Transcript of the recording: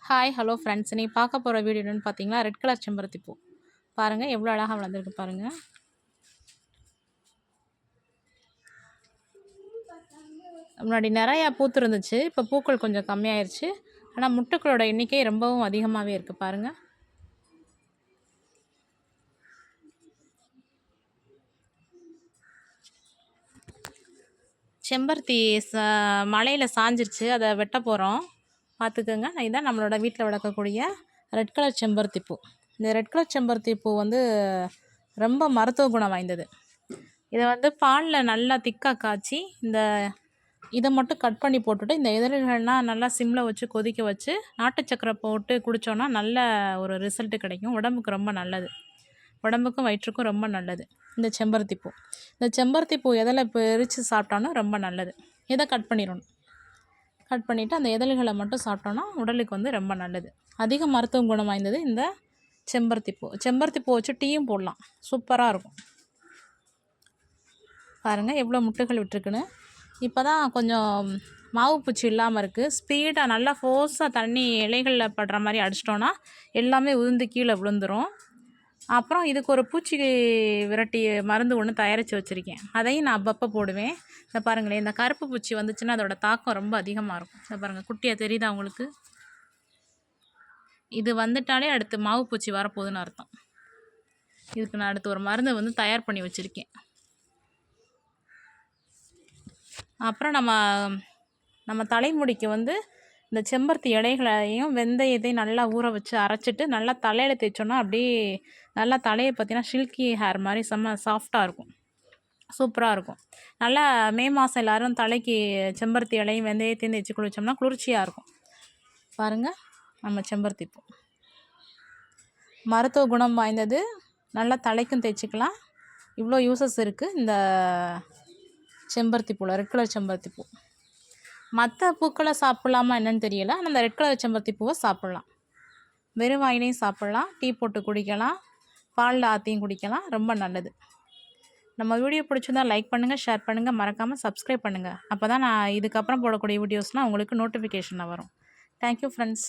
Hi hello friends, நீ பார்க்க போகிற வீடியோ என்னென்னு பார்த்தீங்கன்னா ரெட் கலர் செம்பருத்தி பூ பாருங்கள், எவ்வளோ அழகாக வளர்ந்துருக்கு பாருங்கள். முன்னாடி நிறையா பூத்து இருந்துச்சு, இப்போ பூக்கள் கொஞ்சம் கம்மியாயிருச்சு. ஆனால் முட்டுக்களோட எண்ணிக்கை ரொம்பவும் அதிகமாகவே இருக்குது பாருங்கள். செம்பருத்தி மலையில் சாஞ்சிருச்சு, அதை வெட்ட போகிறோம். பார்த்துக்கோங்க. இதுதான் நம்மளோட வீட்டில் வளர்க்கக்கூடிய ரெட் கலர் செம்பருத்தி பூ. இந்த ரெட் கலர் செம்பருத்தி பூ வந்து ரொம்ப மருத்துவ குணம் வாய்ந்தது. இதை வந்து பாலில் நல்லா திக்காக காய்ச்சி இதை மட்டும் கட் பண்ணி போட்டுட்டு இந்த இதழ்கள்லாம் நல்லா சிம்மில் வச்சு கொதிக்க வச்சு நாட்டு சக்கரை போட்டு குடித்தோன்னா நல்ல ஒரு ரிசல்ட்டு கிடைக்கும். உடம்புக்கு ரொம்ப நல்லது, உடம்புக்கும் வயிற்றுக்கும் ரொம்ப நல்லது இந்த செம்பருத்தி பூ. இந்த செம்பருத்தி பூ இதழை பிரித்து சாப்பிட்டோன்னா ரொம்ப நல்லது. இதை கட் பண்ணிடணும். கட் பண்ணிவிட்டு அந்த இதழ்களை மட்டும் சாப்பிட்டோன்னா உடலுக்கு வந்து ரொம்ப நல்லது. அதிக மருத்துவ குணம் வாய்ந்தது இந்த செம்பருத்தி பூ. செம்பருத்தி பூ வச்சு டீயும் போடலாம், சூப்பராக இருக்கும். பாருங்கள் எவ்வளோ முட்டுகள் விட்டுருக்குன்னு. இப்போ தான் கொஞ்சம் மாவு பூச்சி இல்லாமல் இருக்குது. ஸ்பீடாக நல்லா ஃபோர்ஸாக தண்ணி இலைகளில் படுற மாதிரி அடிச்சிட்டோன்னா எல்லாமே உதிர்ந்து கீழே விழுந்துடும். அப்புறம் இதுக்கு ஒரு பூச்சி விரட்டி மருந்து ஒன்று தயாரித்து வச்சுருக்கேன், அதையும் நான் அப்பப்போ போடுவேன். இந்த பாருங்களேன், இந்த கருப்பு பூச்சி வந்துச்சுன்னா அதோட தாக்கம் ரொம்ப அதிகமாக இருக்கும். இந்த பாருங்கள், குட்டியாக தெரியுதா உங்களுக்கு? இது வந்துட்டாலே அடுத்து மாவு பூச்சி வரப்போகுதுன்னு அர்த்தம். இதுக்கு நான் அடுத்து ஒரு மருந்து வந்து தயார் பண்ணி வச்சுருக்கேன். அப்புறம் நம்ம தலைமுடிக்கு வந்து இந்த செம்பருத்தி இலைகளையும் வெந்தயத்தையும் நல்லா ஊற வச்சு அரைச்சிட்டு நல்லா தலையில் தேய்ச்சோன்னா அப்படியே நல்லா தலையை பார்த்தீங்கன்னா சில்கி ஹேர் மாதிரி செம்ம சாஃப்டாக இருக்கும், சூப்பராக இருக்கும். நல்லா மே மாதம் எல்லோரும் தலைக்கு செம்பருத்தி இலையும் வெந்தயத்தையும் தேய்ச்சி குளித்தோம்னா குளிர்ச்சியாக இருக்கும். பாருங்கள், நம்ம செம்பருத்தி பூ மருத்துவ குணம் வாய்ந்தது, நல்லா தலைக்கும் தேய்ச்சிக்கலாம். இவ்வளோ யூசஸ் இருக்குது இந்த செம்பருத்தி பூவில், ரெட் கலர் செம்பருத்தி பூ. மற்ற பூக்களை சாப்பிட்லாமா என்னென்னு தெரியலை, ஆனால் அந்த ரெட் கலர் செம்பருத்தி பூவை சாப்பிட்லாம். வெறும் வாயிலையும் சாப்பிட்லாம், டீ போட்டு குடிக்கலாம், பாலில் ஆற்றியும் குடிக்கலாம், ரொம்ப நல்லது. நம்ம வீடியோ பிடிச்சிருந்தால் லைக் பண்ணுங்கள், ஷேர் பண்ணுங்கள், மறக்காமல் சப்ஸ்கிரைப் பண்ணுங்கள். அப்போ தான் நான் இதுக்கப்புறம் போடக்கூடிய வீடியோஸ்னால் உங்களுக்கு நோட்டிஃபிகேஷனில் வரும். Thank you friends.